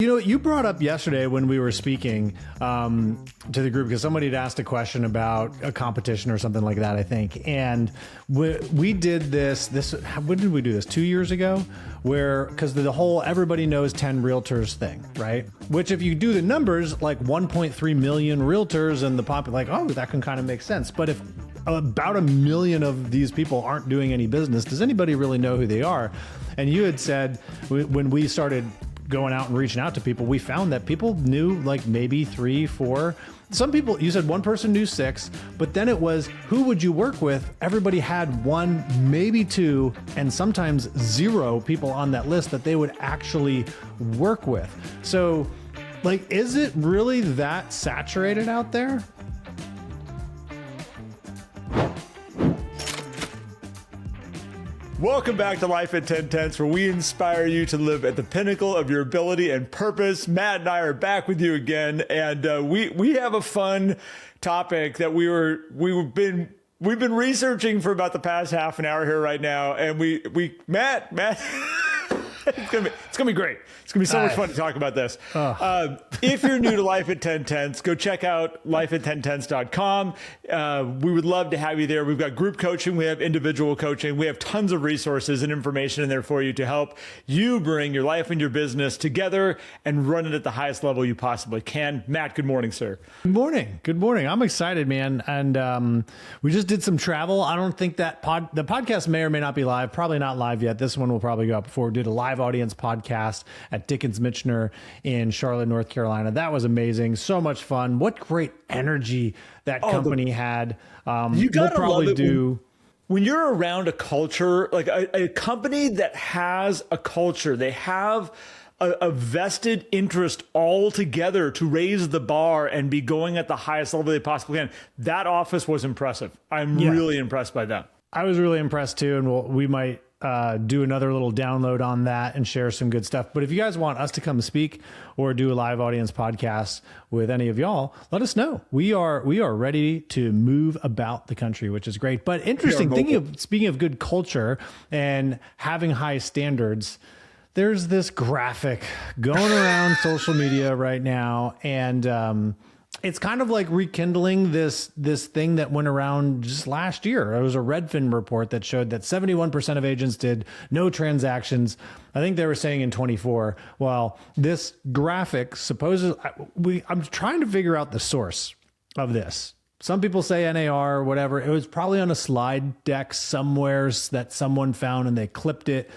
You know, you brought up yesterday when we were speaking to the group, because somebody had asked a question about a competition or something like that, I think. And we did this, when did we do this? 2 years ago? Because the whole everybody knows 10 realtors thing, right? Which if you do the numbers, like 1.3 million realtors and the like, oh, that can kind of make sense. But if about 1 million of these people aren't doing any business, does anybody really know who they are? And you had said when we started going out and reaching out to people, we found that people knew like maybe 3, 4. Some people, you said one person knew 6, but then it was, who would you work with? Everybody had 1, maybe 2, and sometimes 0 people on that list that they would actually work with. So like, is it really that saturated out there? Welcome back to Life at 10 Tenths, where we inspire you to live at the pinnacle of your ability and purpose. Matt and I are back with you again, and we have a fun topic that we've been researching for about the past half an hour here right now, and Matt. It's gonna be great. It's gonna be so much fun to talk about this. If you're new to Life at 10 Tenths, go check out lifeat10tenths.com. We would love to have you there. We've got group coaching, we have individual coaching, we have tons of resources and information in there for you to help you bring your life and your business together and run it at the highest level you possibly can. Matt, good morning, sir. Good morning. Good morning. I'm excited, man. And we just did some travel. I don't think that the podcast may or may not be live. Probably not live yet. This one will probably go up before we did a live audience podcast at Dickens Michener in Charlotte, North Carolina. That was amazing. So much fun. What great energy that company had. You gotta probably love it when you're around a culture, like a company that has a culture. They have a vested interest all together to raise the bar and be going at the highest level they possibly can. That office was impressive. I'm really impressed by that. I was really impressed too. And we might do another little download on that and share some good stuff. But if you guys want us to come speak or do a live audience podcast with any of y'all, let us know. We are ready to move about the country, which is great. But interesting, speaking of good culture and having high standards, there's this graphic going around social media right now, and it's kind of like rekindling this thing that went around just last year. It was a Redfin report that showed that 71% of agents did no transactions. I think they were saying in 24. Well, this graphic supposedly, I'm trying to figure out the source of this. Some people say NAR or whatever. It was probably on a slide deck somewhere that someone found and they clipped it.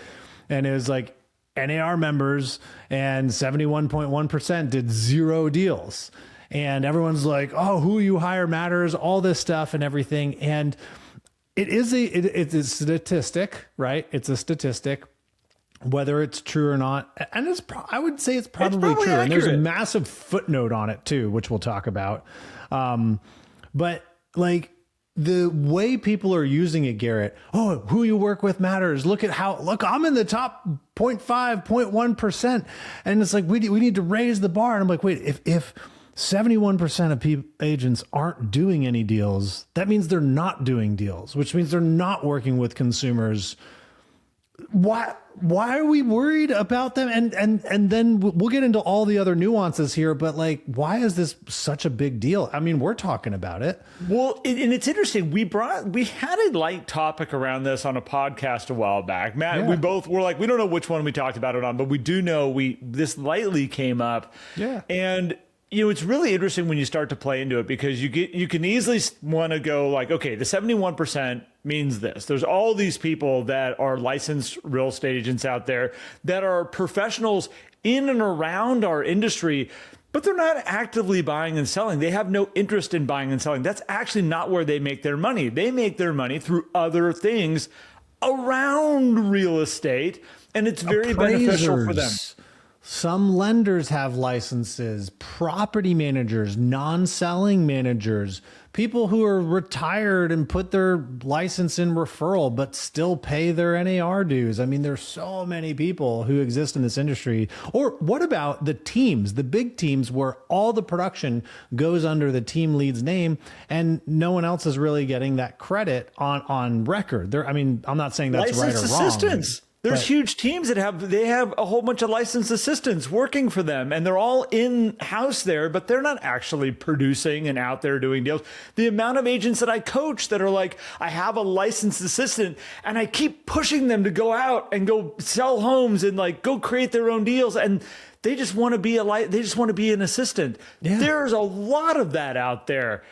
And it was like NAR members, and 71.1% did 0 deals. And everyone's like, oh, who you hire matters, all this stuff and everything. And it's a statistic, right? It's a statistic, whether it's true or not. And I would say it's probably true. Accurate. And there's a massive footnote on it too, which we'll talk about. But like the way people are using it, Garrett, oh, who you work with matters. Look, I'm in the top 0.5, 0.1%. And it's like, we need to raise the bar. And I'm like, wait, if 71% of agents aren't doing any deals, that means they're not doing deals, which means they're not working with consumers. Why are we worried about them? And then we'll get into all the other nuances here, but like, why is this such a big deal? I mean, we're talking about it. Well, and it's interesting. We had a light topic around this on a podcast a while back. Matt, we both were like, we don't know which one we talked about it on, but we do know this lightly came up. Yeah. And you know, it's really interesting when you start to play into it, because you can easily want to go like, okay, the 71% means this. There's all these people that are licensed real estate agents out there that are professionals in and around our industry, but they're not actively buying and selling. They have no interest in buying and selling. That's actually not where they make their money. They make their money through other things around real estate, and it's very beneficial for them. Some lenders have licenses, property managers, non-selling managers, people who are retired and put their license in referral, but still pay their NAR dues. I mean, there's so many people who exist in this industry. Or what about the teams, the big teams where all the production goes under the team lead's name and no one else is really getting that credit on record? I'm not saying that's right or wrong. Assistants. There's huge teams that have a whole bunch of licensed assistants working for them, and they're all in house there, but they're not actually producing and out there doing deals. The amount of agents that I coach that are like, I have a licensed assistant, and I keep pushing them to go out and go sell homes and like go create their own deals, and they just want to be an assistant. Yeah. There's a lot of that out there.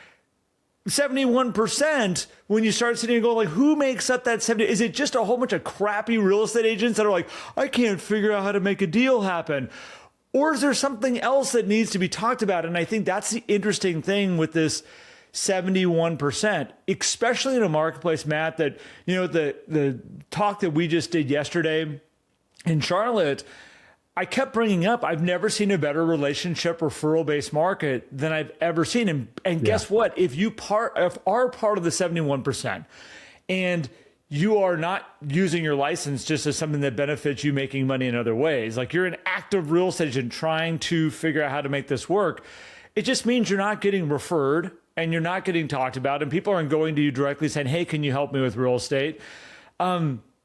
71%, when you start sitting and go like, who makes up that 70? Is it just a whole bunch of crappy real estate agents that are like, I can't figure out how to make a deal happen? Or is there something else that needs to be talked about? And I think that's the interesting thing with this 71%, especially in a marketplace, Matt, that, you know, the talk that we just did yesterday in Charlotte, I kept bringing up, I've never seen a better relationship referral-based market than I've ever seen. And guess what? If you are part of the 71% and you are not using your license just as something that benefits you making money in other ways, like you're an active real estate agent trying to figure out how to make this work, it just means you're not getting referred and you're not getting talked about, and people aren't going to you directly saying, hey, can you help me with real estate?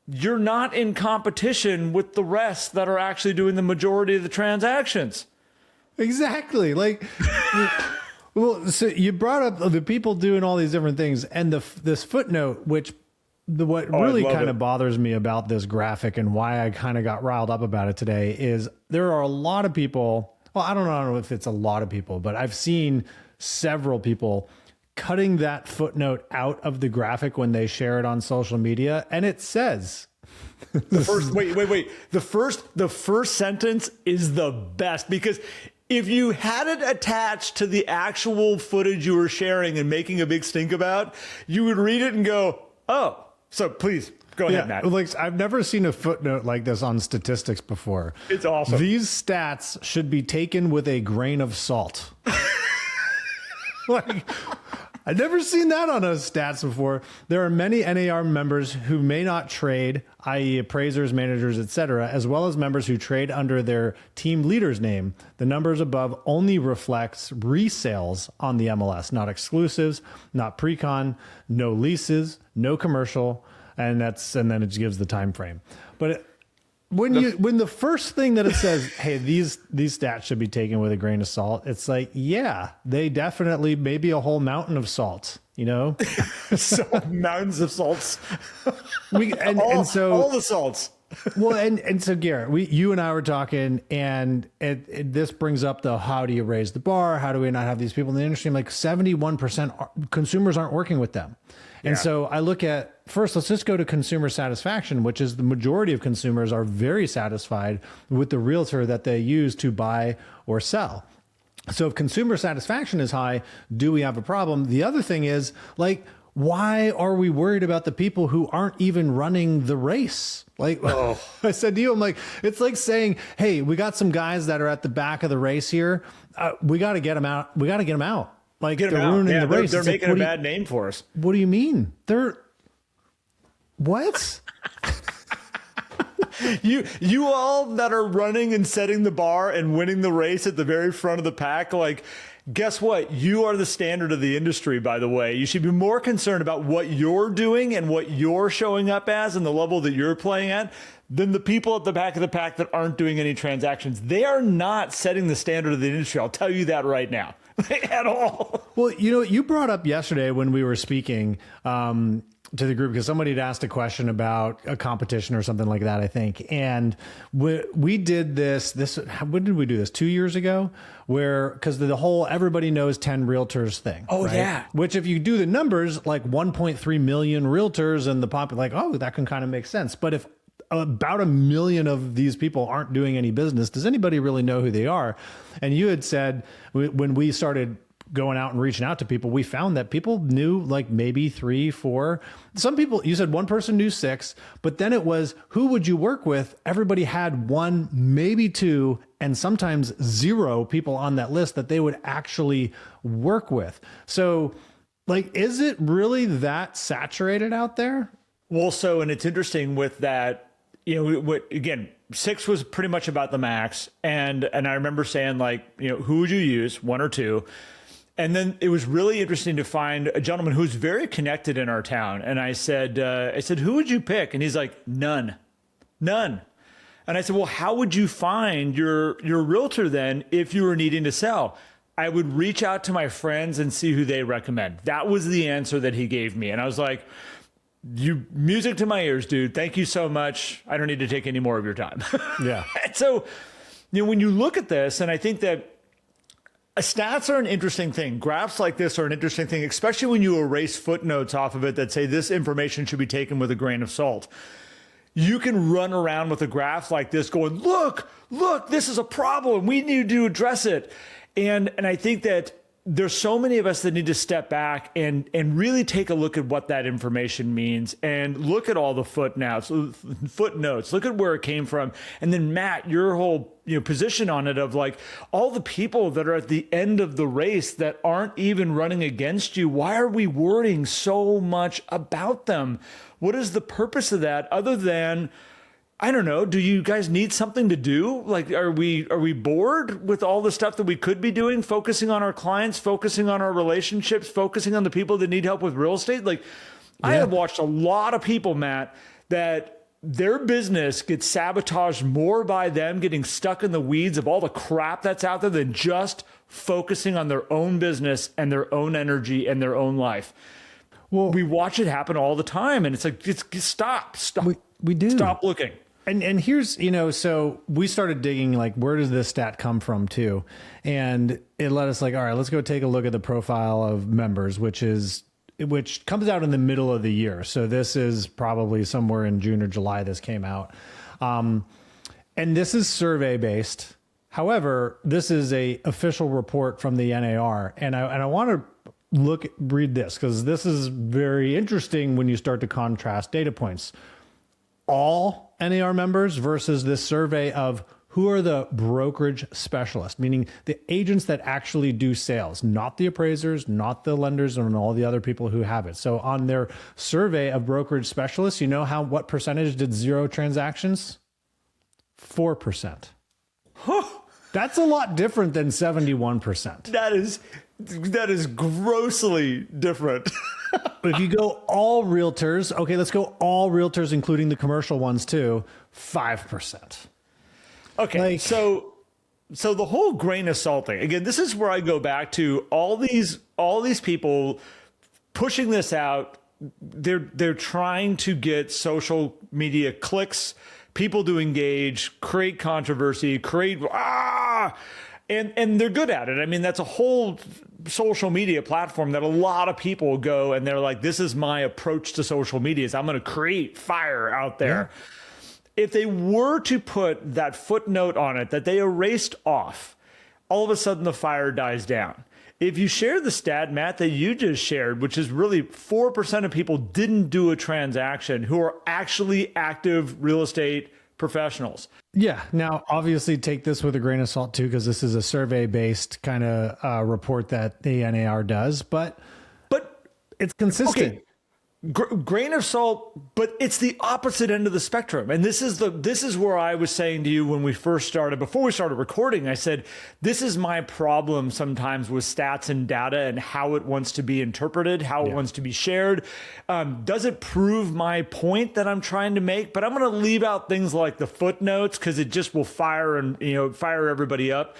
You're not in competition with the rest that are actually doing the majority of the transactions. Exactly. Like, well, so you brought up the people doing all these different things, and this footnote, what really kind of bothers me about this graphic and why I kind of got riled up about it today is there are a lot of people. Well, I don't know if it's a lot of people, but I've seen several people cutting that footnote out of the graphic when they share it on social media, and it says the first sentence is the best, because if you had it attached to the actual footage you were sharing and making a big stink about, you would read it and go, oh, so please go ahead, Matt. Like, I've never seen a footnote like this on statistics before. It's awesome. These stats should be taken with a grain of salt. Like, I've never seen that on those stats before. There are many NAR members who may not trade, i.e. appraisers, managers, etc., as well as members who trade under their team leader's name. The numbers above only reflects resales on the MLS, not exclusives, not pre-con, no leases, no commercial, and then it gives the time frame. But when the first thing that it says, hey, these stats should be taken with a grain of salt, it's like, yeah, they definitely, maybe a whole mountain of salt, you know? So mountains of salts. So all the salts. Well, and so Garrett, you and I were talking, and this brings up how do you raise the bar? How do we not have these people in the industry? Like 71% consumers aren't working with them. And so I look at, first, let's just go to consumer satisfaction, which is the majority of consumers are very satisfied with the realtor that they use to buy or sell. So if consumer satisfaction is high, do we have a problem? The other thing is, like, why are we worried about the people who aren't even running the race? Like, I said to you, I'm like, it's like saying, hey, we got some guys that are at the back of the race here. We got to get them out. We got to get them out. Like, they're ruining the race. They're making a bad name for us. What do you mean? What? You all that are running and setting the bar and winning the race at the very front of the pack, like, guess what? You are the standard of the industry, by the way. You should be more concerned about what you're doing and what you're showing up as and the level that you're playing at than the people at the back of the pack that aren't doing any transactions. They are not setting the standard of the industry. I'll tell you that right now. At all. Well, you know, you brought up yesterday when we were speaking to the group, because somebody had asked a question about a competition or something like that, I think. And we did this, when did we do this? 2 years ago, because the whole everybody knows 10 realtors thing. Oh, right? Yeah. Which, if you do the numbers, like 1.3 million realtors and the like, oh, that can kind of make sense. But if about 1 million of these people aren't doing any business, does anybody really know who they are? And you had said, when we started going out and reaching out to people, we found that people knew like maybe 3, 4. Some people, you said one person knew 6, but then it was, who would you work with? Everybody had 1, maybe 2, and sometimes 0 people on that list that they would actually work with. So, like, is it really that saturated out there? Well, so, and it's interesting with that, you know, again, 6 was pretty much about the max. And I remember saying, like, you know, who would you use, 1 or 2? And then it was really interesting to find a gentleman who's very connected in our town. And I said, who would you pick? And he's like, none. None. And I said, well, how would you find your realtor then if you were needing to sell? I would reach out to my friends and see who they recommend. That was the answer that he gave me. And I was like, you music to my ears, dude. Thank you so much. I don't need to take any more of your time. Yeah. So, when you look at this, and I think that stats are an interesting thing. Graphs like this are an interesting thing, especially when you erase footnotes off of it that say this information should be taken with a grain of salt. You can run around with a graph like this going, look, this is a problem. We need to address it. And I think that there's so many of us that need to step back and really take a look at what that information means and look at all the footnotes, look at where it came from. And then Matt, your whole position on it of like all the people that are at the end of the race that aren't even running against you. Why are we worrying so much about them? What is the purpose of that other than, I don't know, do you guys need something to do? Like, are we bored with all the stuff that we could be doing, focusing on our clients, focusing on our relationships, focusing on the people that need help with real estate? Like, I have watched a lot of people, Matt, that their business gets sabotaged more by them getting stuck in the weeds of all the crap that's out there than just focusing on their own business and their own energy and their own life. Well, we watch it happen all the time, and it's like, stop. We do. Stop looking. And here's, so we started digging, like, where does this stat come from too? And it let us like, all right, let's go take a look at the profile of members, which comes out in the middle of the year. So this is probably somewhere in June or July this came out. And this is survey based. However, this is a official report from the NAR. And I want to read this because this is very interesting when you start to contrast data points. All NAR members versus this survey of who are the brokerage specialists, meaning the agents that actually do sales, not the appraisers, not the lenders, and all the other people who have it. So on their survey of brokerage specialists, what percentage did zero transactions? 4%. That's a lot different than 71%. That is grossly different. If you go all realtors, okay, let's go all realtors, including the commercial ones too, 5%. Okay, so the whole grain of salt thing, again, this is where I go back to all these people pushing this out. They're trying to get social media clicks, people to engage, create controversy, and they're good at it. I mean, that's a whole social media platform that a lot of people go and they're like, this is my approach to social media. I'm going to create fire out there. Yeah. If they were to put that footnote on it that they erased off, all of a sudden the fire dies down. If you share the stat, Matt, that you just shared, which is really 4% of people didn't do a transaction who are actually active real estate professionals. Yeah. Now, obviously, take this with a grain of salt, too, because this is a survey-based kind of report that the NAR does, but it's consistent. Okay. Grain of salt, but it's the opposite end of the spectrum. And this is where I was saying to you when we first started, before we started recording, I said, this is my problem sometimes with stats and data and how it wants to be interpreted, how it wants to be shared. Does it prove my point that I'm trying to make? But I'm going to leave out things like the footnotes because it just will fire everybody up.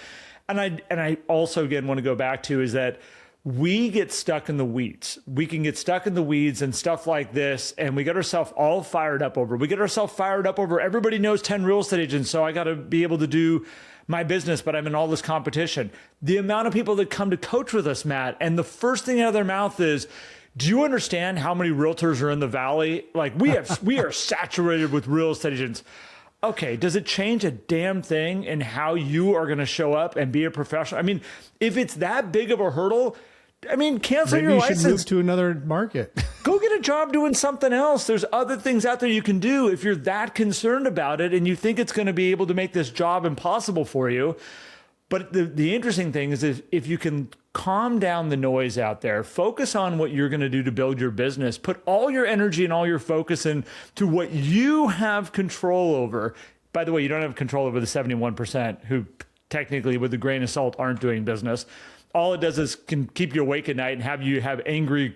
And I also, again, want to go back to is that we get stuck in the weeds. We can get stuck in the weeds and stuff like this, and we get ourselves all fired up over. We get ourselves fired up over everybody knows 10 real estate agents, so I got to be able to do my business, but I'm in all this competition. The amount of people that come to coach with us, Matt, and the first thing out of their mouth is, do you understand how many realtors are in the valley? Like we are saturated with real estate agents. Okay, does it change a damn thing in how you are going to show up and be a professional? I mean, if it's that big of a hurdle, cancel your license. You should move to another market. Go get a job doing something else. There's other things out there you can do if you're that concerned about it and you think it's going to be able to make this job impossible for you. But the interesting thing is if you can calm down the noise out there, focus on what you're going to do to build your business, put all your energy and all your focus into what you have control over. By the way, you don't have control over the 71% who technically with a grain of salt aren't doing business. All it does is can keep you awake at night and have you have angry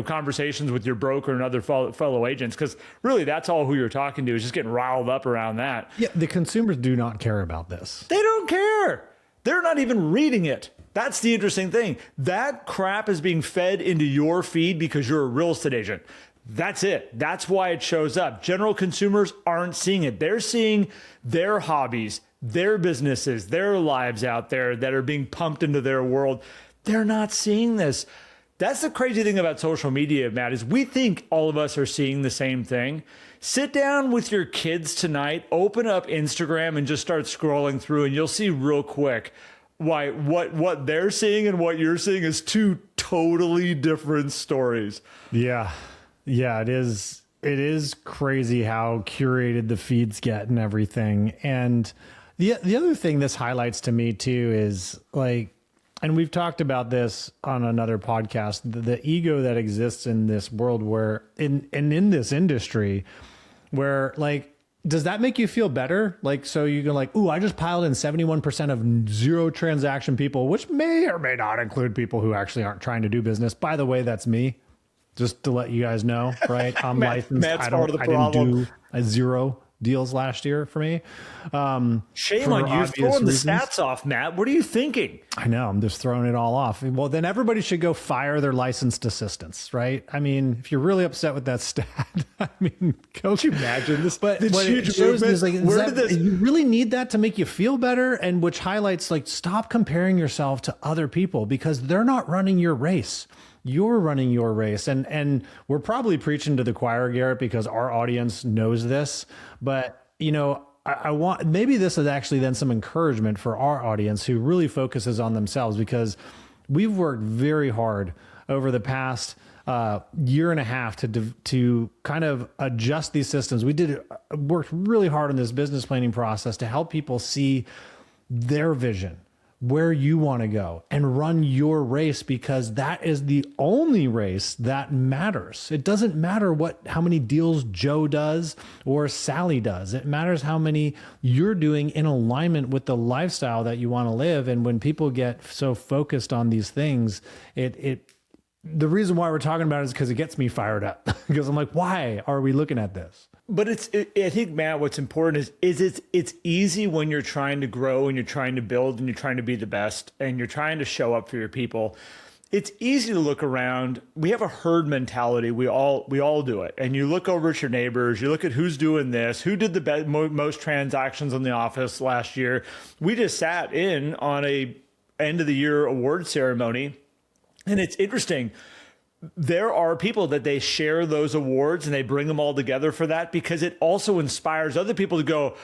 conversations with your broker and other fellow agents, because really that's all who you're talking to is just getting riled up around that. Yeah, the consumers do not care about this. They don't care. They're not even reading it. That's the interesting thing. That crap is being fed into your feed because you're a real estate agent. That's it. That's why it shows up. General consumers aren't seeing it. They're seeing their hobbies, their businesses, their lives out there that are being pumped into their world. They're not seeing this. That's the crazy thing about social media, Matt, is we think all of us are seeing the same thing. Sit down with your kids tonight, open up Instagram and just start scrolling through, and you'll see real quick why what they're seeing and what you're seeing is two totally different stories. Yeah. Yeah, it is. It is crazy how curated the feeds get and everything. And the other thing this highlights to me too is like, and we've talked about this on another podcast, the ego that exists in this world where in this industry where like, does that make you feel better? Like, so you can like, ooh, I just piled in 71% of zero transaction people, which may or may not include people who actually aren't trying to do business. By the way, that's me. Just to let you guys know, right? I'm licensed. Matt's part of the I problem. didn't do a zero deals last year for me. Shame on you throwing the stats off, Matt. What are you thinking? I know. I'm just throwing it all off. Well, then everybody should go fire their licensed assistants, right? I mean, if you're really upset with that stat, I mean, don't you imagine this? But what it shows is like, you really need that to make you feel better, and which highlights like stop comparing yourself to other people because they're not running your race. You're running your race. And we're probably preaching to the choir, Garrett, because our audience knows this. But, you know, I want, maybe this is actually then some encouragement for our audience who really focuses on themselves, because we've worked very hard over the past year and a half to kind of adjust these systems. We worked really hard on this business planning process to help people see their vision, where you want to go, and run your race, because that is the only race that matters. It doesn't matter how many deals Joe does or Sally does. It matters how many you're doing in alignment with the lifestyle that you want to live. And when people get so focused on these things, the reason why we're talking about it is because it gets me fired up because I'm like, why are we looking at this? But I think, Matt, what's important is it's easy when you're trying to grow and you're trying to build and you're trying to be the best and you're trying to show up for your people. It's easy to look around. We have a herd mentality. We all do it. And you look over at your neighbors. You look at who's doing this, who did the most transactions in the office last year. We just sat in on a end of the year award ceremony, and it's interesting. There are people that they share those awards and they bring them all together for that, because it also inspires other people to go,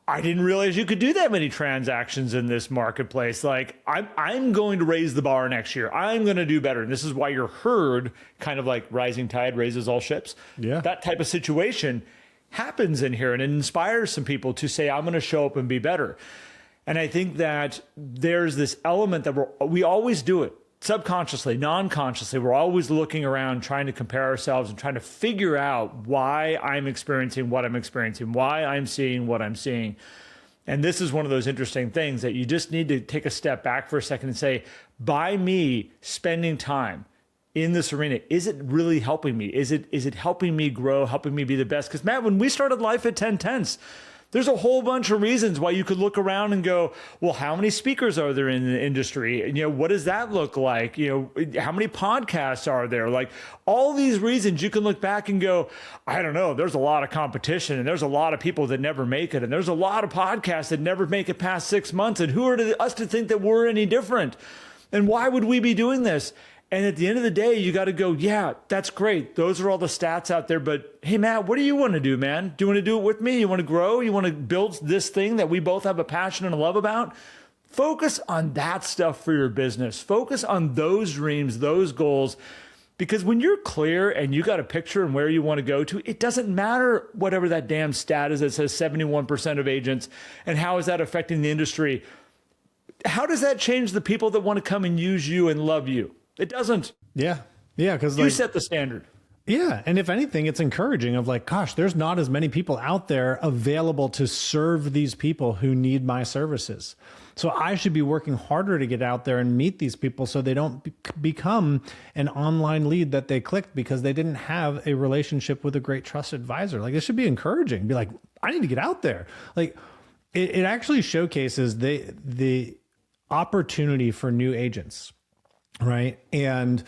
I didn't realize you could do that many transactions in this marketplace. Like I'm going to raise the bar next year. I'm going to do better. And this is why your herd, kind of like rising tide raises all ships. Yeah. That type of situation happens in here, and it inspires some people to say, I'm going to show up and be better. And I think that there's this element that we always do it. Subconsciously, non-consciously, we're always looking around trying to compare ourselves and trying to figure out why I'm experiencing what I'm experiencing, why I'm seeing what I'm seeing. And this is one of those interesting things that you just need to take a step back for a second and say, by me spending time in this arena, is it really helping me? Is it helping me grow, helping me be the best? Because Matt, when we started life at 10 Tenths, there's a whole bunch of reasons why you could look around and go, well, how many speakers are there in the industry? And, what does that look like? How many podcasts are there? Like all these reasons you can look back and go, I don't know, there's a lot of competition and there's a lot of people that never make it. And there's a lot of podcasts that never make it past 6 months. And who are us to think that we're any different? And why would we be doing this? And at the end of the day, you got to go, yeah, that's great. Those are all the stats out there. But hey, Matt, what do you want to do, man? Do you want to do it with me? You want to grow? You want to build this thing that we both have a passion and a love about? Focus on that stuff for your business. Focus on those dreams, those goals. Because when you're clear and you got a picture and where you want to go to, it doesn't matter whatever that damn stat is that says 71% of agents and how is that affecting the industry. How does that change the people that want to come and use you and love you? It doesn't. Yeah. Yeah. Because you set the standard. Yeah. And if anything, it's encouraging of like, gosh, there's not as many people out there available to serve these people who need my services. So I should be working harder to get out there and meet these people so they don't become an online lead that they clicked because they didn't have a relationship with a great trusted advisor. Like, it should be encouraging. Be like, I need to get out there. Like, it actually showcases the opportunity for new agents. Right. And,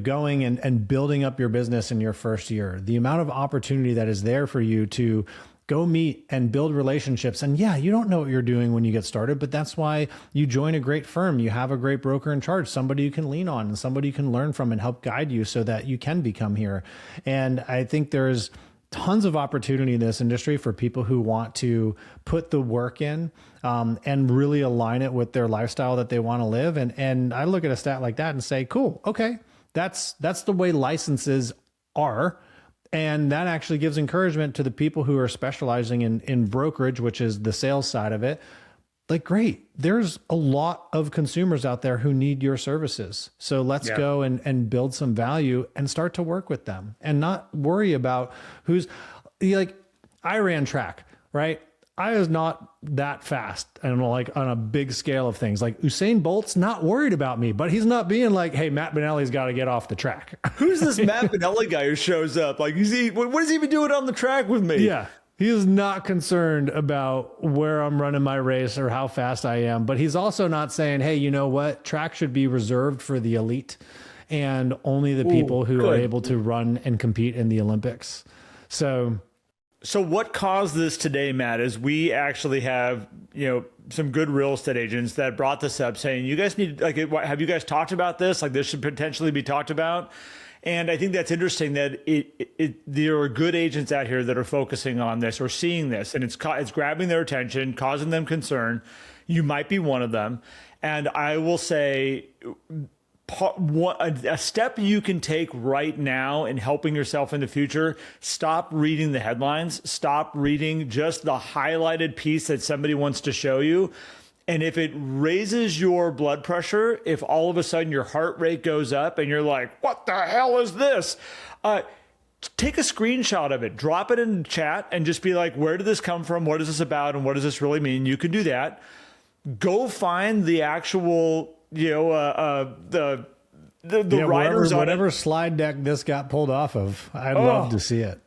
going and building up your business in your first year, the amount of opportunity that is there for you to go meet and build relationships. And yeah, you don't know what you're doing when you get started, but that's why you join a great firm. You have a great broker in charge, somebody you can lean on and somebody you can learn from and help guide you so that you can become here. And I think there's tons of opportunity in this industry for people who want to put the work in and really align it with their lifestyle that they want to live. And I look at a stat like that and say, cool, okay, that's the way licenses are. And that actually gives encouragement to the people who are specializing in brokerage, which is the sales side of it. Like, great, there's a lot of consumers out there who need your services. So let's go and build some value and start to work with them and not worry about who's like, I ran track, right? I was not that fast and like on a big scale of things. Like, Usain Bolt's not worried about me, but he's not being like, hey, Matt Benelli's got to get off the track. Who's this Matt Benelli guy who shows up? Like, what is he even doing on the track with me? Yeah. He is not concerned about where I'm running my race or how fast I am, but he's also not saying, hey, you know what? Track should be reserved for the elite and only the people who are able to run and compete in the Olympics. So what caused this today, Matt, is we actually have, some good real estate agents that brought this up saying, you guys need, like, have you guys talked about this? Like, this should potentially be talked about. And I think that's interesting that there are good agents out here that are focusing on this or seeing this, and it's grabbing their attention, causing them concern. You might be one of them. And I will say, a step you can take right now in helping yourself in the future, stop reading the headlines, stop reading just the highlighted piece that somebody wants to show you. And if it raises your blood pressure, if all of a sudden your heart rate goes up and you're like, what the hell is this? Take a screenshot of it, drop it in chat and just be like, where did this come from? What is this about? And what does this really mean? You can do that. Go find the actual, the writers on whatever slide deck this got pulled off of. I'd love to see it.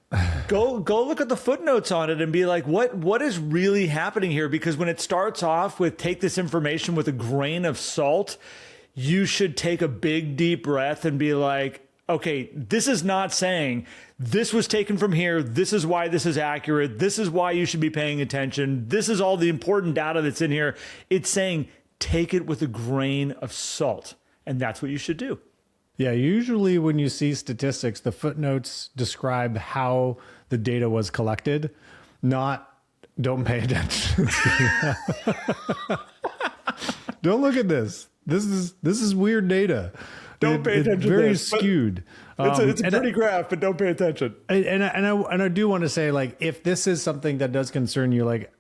Go look at the footnotes on it and be like, what is really happening here? Because when it starts off with take this information with a grain of salt, you should take a big deep breath and be like, okay, this is not saying this was taken from here. This is why this is accurate. This is why you should be paying attention. This is all the important data that's in here. It's saying take it with a grain of salt. And that's what you should do. Yeah, usually when you see statistics, the footnotes describe how the data was collected, not don't pay attention. Don't look at this. This is weird data. Don't pay attention. It's very skewed. It's a pretty graph, but don't pay attention. And I do want to say, like, if this is something that does concern you, like,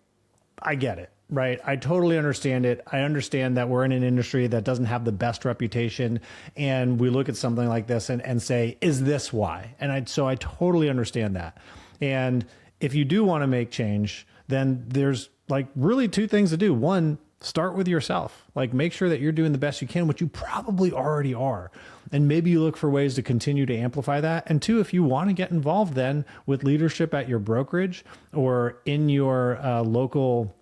I get it. Right. I totally understand it. I understand that we're in an industry that doesn't have the best reputation. And we look at something like this and say, is this why? And so I totally understand that. And if you do want to make change, then there's like really two things to do. One, start with yourself. Like, make sure that you're doing the best you can, which you probably already are. And maybe you look for ways to continue to amplify that. And two, if you want to get involved then with leadership at your brokerage or in your local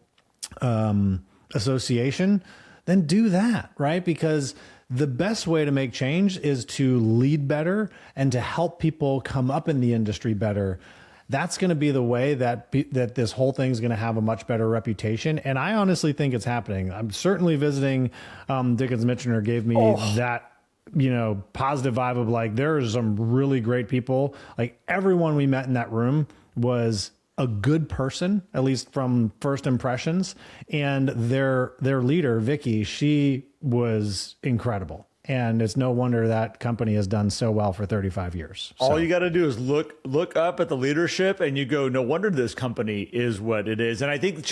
association, then do that, right? Because the best way to make change is to lead better and to help people come up in the industry better. That's going to be the way that this whole thing is going to have a much better reputation. And I honestly think it's happening. I'm certainly visiting Dickens Michener gave me that, positive vibe of like, there are some really great people. Like, everyone we met in that room was a good person, at least from first impressions. And their leader, Vicky, she was incredible. And it's no wonder that company has done so well for 35 years. All you got to do is look up at the leadership and you go, no wonder this company is what it is. And I think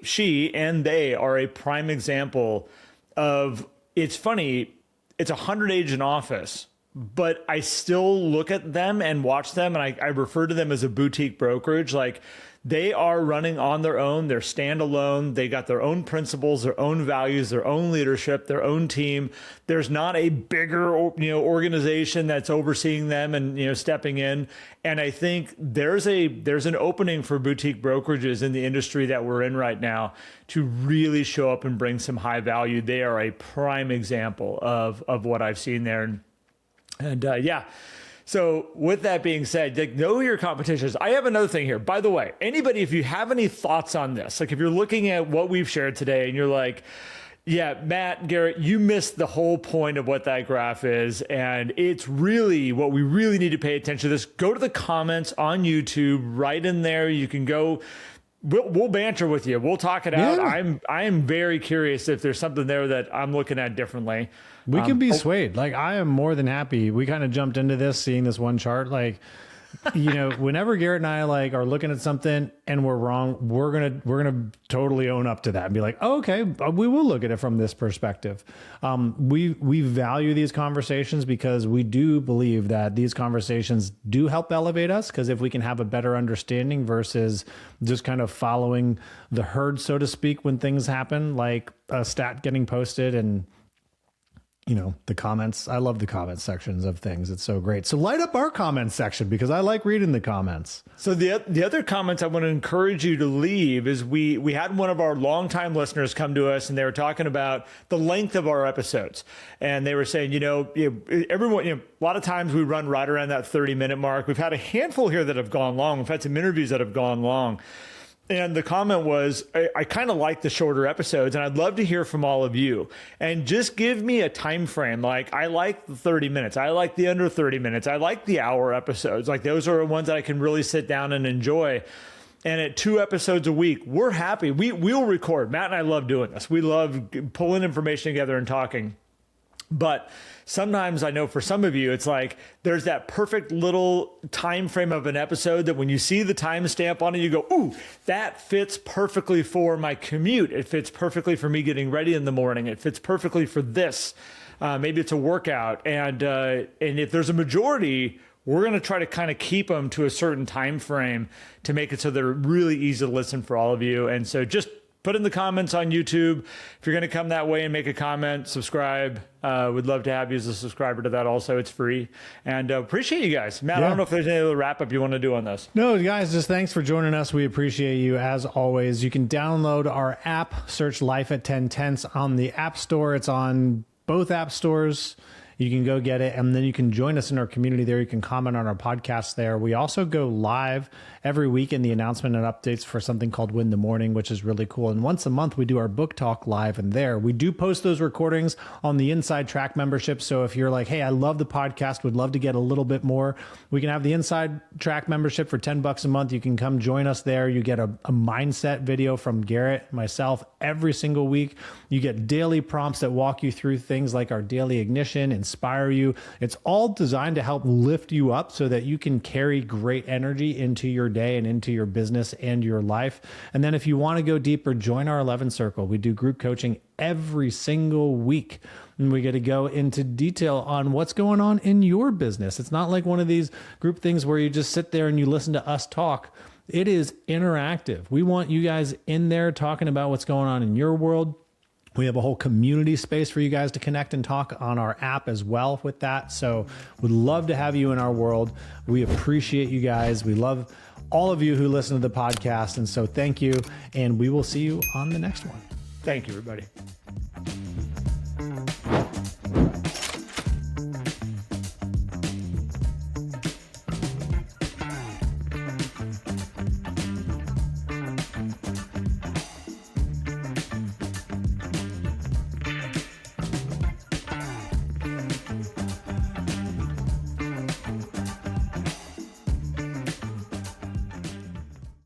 she and they are a prime example of, it's funny, it's a 100 agent office, but I still look at them and watch them, and I refer to them as a boutique brokerage. Like, they are running on their own. They're standalone. They got their own principles, their own values, their own leadership, their own team. There's not a bigger, organization that's overseeing them and, stepping in. And I think there's an opening for boutique brokerages in the industry that we're in right now to really show up and bring some high value. They are a prime example of what I've seen there. And yeah. So with that being said, know who your competition is. I have another thing here. By the way, anybody, if you have any thoughts on this, like if you're looking at what we've shared today and you're like, yeah, Matt, Garrett, you missed the whole point of what that graph is. And it's really what we really need to pay attention to this. Go to the comments on YouTube, right in there. You can go. We'll banter with you. We'll talk it out. I am very curious if there's something there that I'm looking at differently. We can be swayed. Like, I am more than happy. We kind of jumped into this, seeing this one chart. Like, whenever Garrett and I are looking at something and we're wrong, we're gonna totally own up to that and be like, oh, okay, we will look at it from this perspective. We value these conversations because we do believe that these conversations do help elevate us. Because if we can have a better understanding versus just kind of following the herd, so to speak, when things happen, like a stat getting posted and the comments. I love the comment sections of things. It's so great. So light up our comment section because I like reading the comments. So the other comments I want to encourage you to leave is we had one of our longtime listeners come to us and they were talking about the length of our episodes. And they were saying, everyone, a lot of times we run right around that 30-minute mark. We've had a handful here that have gone long. We've had some interviews that have gone long. And the comment was, I kind of like the shorter episodes and I'd love to hear from all of you and just give me a time frame. Like, I like the 30 minutes. I like the under 30 minutes. I like the hour episodes. Like, those are the ones that I can really sit down and enjoy. And at 2 episodes a week, we're happy. We'll record. Matt and I love doing this. We love pulling information together and talking. But sometimes I know for some of you, it's like there's that perfect little time frame of an episode that when you see the timestamp on it, you go, ooh, that fits perfectly for my commute. It fits perfectly for me getting ready in the morning. It fits perfectly for this. Maybe it's a workout. And if there's a majority, we're going to try to kind of keep them to a certain time frame to make it so they're really easy to listen for all of you. And so just put in the comments on YouTube. If you're going to come that way and make a comment, subscribe. We'd love to have you as a subscriber to that also. It's free. And appreciate you guys. Matt, I don't know if there's any other wrap up you want to do on this. No, guys, just thanks for joining us. We appreciate you as always. You can download our app, search Life at 10 Tenths on the App Store. It's on both app stores. You can go get it, and then you can join us in our community there. You can comment on our podcast there. We also go live every week in the announcement and updates for something called Win the Morning, which is really cool. And once a month, we do our book talk live in there. We do post those recordings on the Inside Track membership. So if you're like, hey, I love the podcast, would love to get a little bit more, we can have the Inside Track membership for $10 a month. You can come join us there. You get a mindset video from Garrett, myself, every single week. You get daily prompts that walk you through things like our daily ignition, inspire you. It's all designed to help lift you up so that you can carry great energy into your day and into your business and your life. And then if you want to go deeper, join our 11 Circle. We do group coaching every single week. And we get to go into detail on what's going on in your business. It's not like one of these group things where you just sit there and you listen to us talk. It is interactive. We want you guys in there talking about what's going on in your world. We have a whole community space for you guys to connect and talk on our app as well with that. So we'd love to have you in our world. We appreciate you guys. We love all of you who listen to the podcast. And so thank you. And we will see you on the next one. Thank you, everybody.